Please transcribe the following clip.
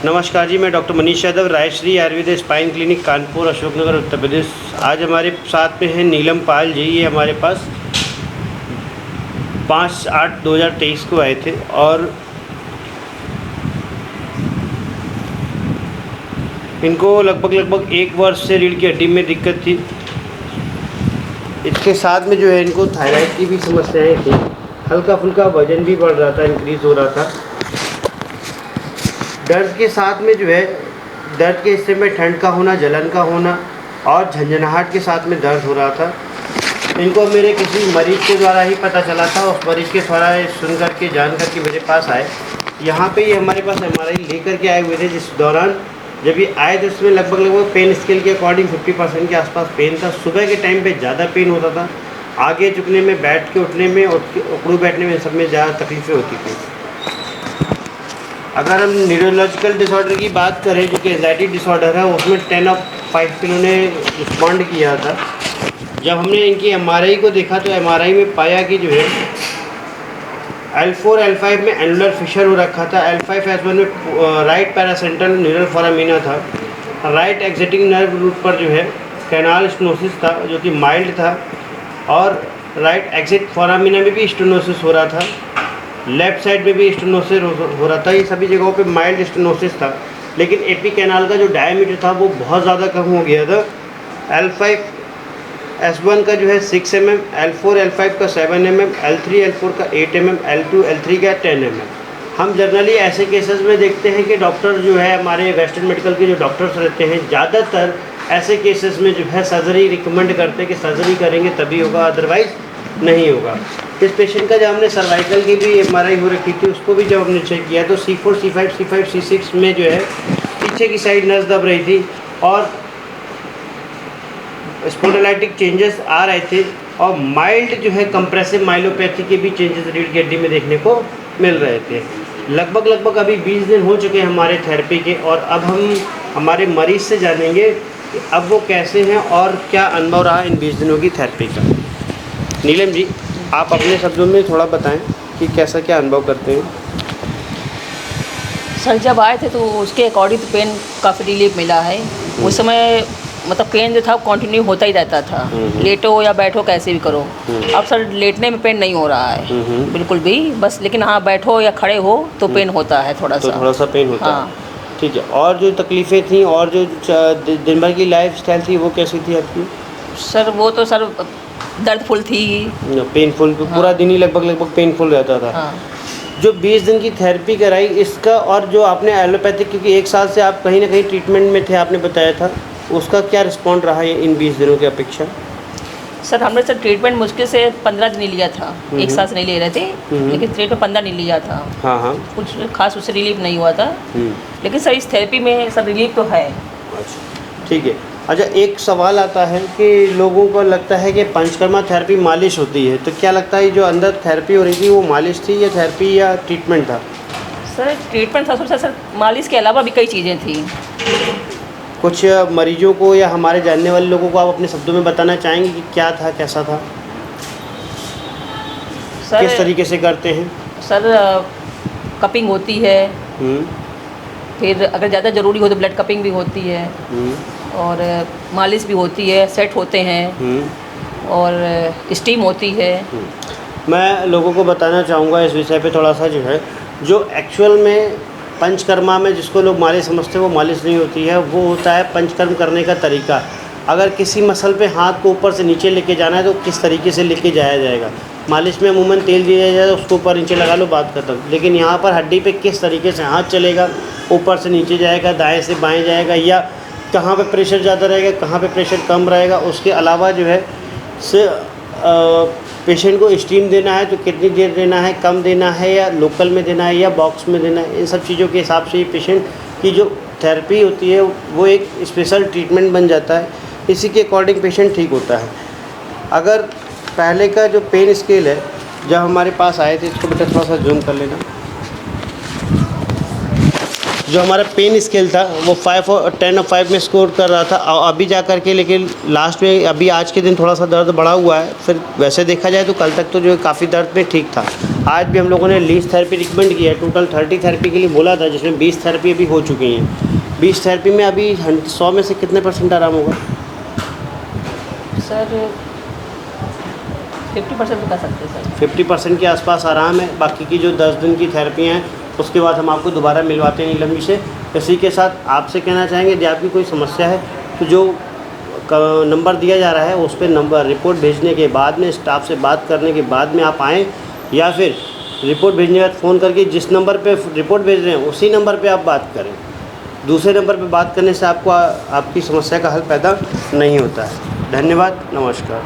नमस्कार जी, मैं doctor Manish Yadav, Raishree Ayurveda spine clinic, Kanpur, Ashoknagar, Uttar Pradesh. आज हमारे साथ में हैं नीलम पाल जी। ये हमारे पास 5/8/2023 को आए थे और इनको लगभग 1 वर्ष से रीढ़ की हड्डी में दिक्कत थी। इसके साथ में जो है इनको थायराइड की भी समस्याएं थी, हल्का फुल्का वजन भी बढ़ रहा था, इंक्रीज़ हो रहा था। दर्द के साथ में जो है दर्द के हिस्से में ठंड का होना, जलन का होना और झंझनाहट के साथ में दर्द हो रहा था। इनको मेरे किसी मरीज़ के द्वारा ही पता चला था। उस मरीज़ के द्वारा सुन कर के जान कर के मेरे पास आए। यहाँ पे ये हमारे पास MRI लेकर के आए हुए थे। जिस दौरान जब ये आए तो इसमें लगभग पेन स्केल के अकॉर्डिंग 50% के आसपास पेन था। सुबह के टाइम पे ज़्यादा पेन होता था, आगे झुकने में, बैठ के उठने में, उकड़ू बैठने में, सब में ज़्यादा तकलीफ़ें होती थी। अगर हम न्यूरोलॉजिकल डिसऑर्डर की बात करें, जो कि एंजाइटी डिसऑर्डर है, उसमें 10 ऑफ 5 इन्होंने रिस्पॉन्ड किया था। जब हमने इनकी MRI को देखा तो MRI में पाया कि जो है L4 L5 में एनुलर फिशर हो रखा था। L5 S1 में राइट पैरासेंट्रल न्यूरल फोरामिना था। राइट एग्जिटिंग नर्व रूट पर जो है कैनाल स्टेनोसिस था, जो कि माइल्ड था, और राइट एग्जिट फोरामिना में भी स्टेनोसिस हो रहा था। लेफ़्ट साइड में भी स्टेनोसिस हो रहा था। ये सभी जगहों पे माइल्ड स्टेनोसिस था, लेकिन एपी कैनाल का जो डायमीटर था वो बहुत ज़्यादा कम हो गया था। L5 S1 का जो है 6 mm, L4 L5 का 7 mm, L3 L4 का 8 mm, L2 L3 का 10 mm। हम जनरली ऐसे केसेस में देखते हैं कि डॉक्टर जो है हमारे वेस्टर्न मेडिकल के जो डॉक्टर्स रहते हैं, ज़्यादातर ऐसे केसेस में जो है सर्जरी रिकमेंड करते हैं कि सर्जरी करेंगे तभी होगा, अदरवाइज़ नहीं होगा। इस पेशेंट का जब हमने सर्वाइकल की भी MRI हो रखी थी, उसको भी जब हमने चेक किया तो C4 C5 C5 C6 में जो है पीछे की साइड नस दब रही थी और स्पोंडिलाइटिक चेंजेस आ रहे थे, और माइल्ड जो है कंप्रेसिव माइलोपैथी के भी चेंजेस रीढ़ की हड्डी में देखने को मिल रहे थे। लगभग अभी 20 दिन हो चुके हैं हमारे थेरेपी के, और अब हम हमारे मरीज़ से जानेंगे कि अब वो कैसे हैं और क्या अनुभव रहा इन 20 दिनों की थेरेपी का। नीलम जी, आप अपने शब्दों में थोड़ा बताएं कि कैसा क्या अनुभव करते हैं। सर जब आए थे तो उसके अकॉर्डिंग तो पेन काफ़ी रिलीफ मिला है। उस समय मतलब पेन जो था कंटिन्यू होता ही रहता था, लेटो या बैठो कैसे भी करो। अब सर लेटने में पेन नहीं हो रहा है बिल्कुल भी, बस लेकिन हाँ बैठो या खड़े हो तो पेन होता है थोड़ा सा पेन होता हाँ। है। ठीक है। और जो तकलीफ़ें थी और जो दिन भर की लाइफस्टाइल थी वो कैसी थी आपकी? सर वो तो सर दर्दफुल थी, पेनफुल, पूरा दिन ही लगभग पेनफुल रहता था। हाँ। जो 20 दिन की थेरेपी कराई इसका, और जो आपने एलोपैथिक, क्योंकि 1 साल से आप कहीं ना कहीं ट्रीटमेंट में थे आपने बताया था, उसका क्या रिस्पॉन्ड रहा है इन 20 दिनों की अपेक्षा? सर हमने सर ट्रीटमेंट मुश्किल से 15 दिन ही लिया था, 1 साल से नहीं ले रहे थे, लेकिन ट्रीटमेंट 15 दिन लिया था। हाँ। कुछ खास उससे रिलीफ नहीं हुआ था, लेकिन सर इस थेरेपी में सर रिलीफ तो है। अच्छा, ठीक है। अच्छा, एक सवाल आता है कि लोगों को लगता है कि पंचकर्मा थेरेपी मालिश होती है, तो क्या लगता है जो अंदर थेरेपी हो रही थी वो मालिश थी या थेरेपी या ट्रीटमेंट था? सर ट्रीटमेंट था सर मालिश के अलावा भी कई चीज़ें थी। कुछ मरीजों को या हमारे जानने वाले लोगों को आप अपने शब्दों में बताना चाहेंगे कि क्या था, कैसा था, सर किस तरीके से करते हैं? सर कपिंग होती है, फिर अगर ज़्यादा ज़रूरी हो तो ब्लड कपिंग भी होती है, और मालिश भी होती है, सेट होते हैं, और स्टीम होती है। मैं लोगों को बताना चाहूँगा इस विषय पे थोड़ा सा, जो है जो एक्चुअल में पंचकर्मा में जिसको लोग मालिश समझते हैं वो मालिश नहीं होती है, वो होता है पंचकर्म करने का तरीका। अगर किसी मसल पे हाथ को ऊपर से नीचे लेके जाना है तो किस तरीके से लेके जाया जाएगा। मालिश में अमूमन तेल दिया जाए, उसको ऊपर नीचे लगा लो, बात खत्म। लेकिन यहाँ पर हड्डी पे किस तरीके से हाथ चलेगा, ऊपर से नीचे जाएगा, दाएँ से बाएँ जाएगा, या कहाँ पे प्रेशर ज़्यादा रहेगा, कहाँ पे प्रेशर कम रहेगा। उसके अलावा जो है पेशेंट को स्टीम देना है तो कितनी देर देना है, कम देना है या लोकल में देना है या बॉक्स में देना है, इन सब चीज़ों के हिसाब से ये पेशेंट की जो थेरेपी होती है वो एक स्पेशल ट्रीटमेंट बन जाता है। इसी के अकॉर्डिंग पेशेंट ठीक होता है। अगर पहले का जो पेन स्केल है जब हमारे पास आए थे, इसको बेटा थोड़ा सा जूम कर लेना। जो हमारा पेन स्केल था वो 5 और 10 और 5 में स्कोर कर रहा था, और अभी जा कर के लेकिन लास्ट में अभी आज के दिन थोड़ा सा दर्द बढ़ा हुआ है। फिर वैसे देखा जाए तो कल तक तो जो है काफ़ी दर्द में ठीक था। आज भी हम लोगों ने लीस्ट थेरेपी रिकमेंड किया है, टोटल 30 थेरेपी के लिए बोला था, जिसमें 20 थेरेपी अभी हो चुकी हैं। 20 थेरेपी में अभी 100 में से कितने % आराम होगा? सर 50% तो कह सकते हैं सर। 50% के आसपास आराम है। बाकी की जो 10 दिन की थेरेपी हैं उसके बाद हम आपको दोबारा मिलवाते हैं नीलम जी से। इसी के साथ आपसे कहना चाहेंगे, यदि आपकी कोई समस्या है तो जो नंबर दिया जा रहा है उस पर नंबर रिपोर्ट भेजने के बाद में, स्टाफ से बात करने के बाद में आप आएँ, या फिर रिपोर्ट भेजने के बाद फ़ोन करके जिस नंबर पे रिपोर्ट भेज रहे हैं उसी नंबर पे आप बात करें। दूसरे नंबर पे बात करने से आपको आपकी समस्या का हल पैदा नहीं होता है। धन्यवाद, नमस्कार।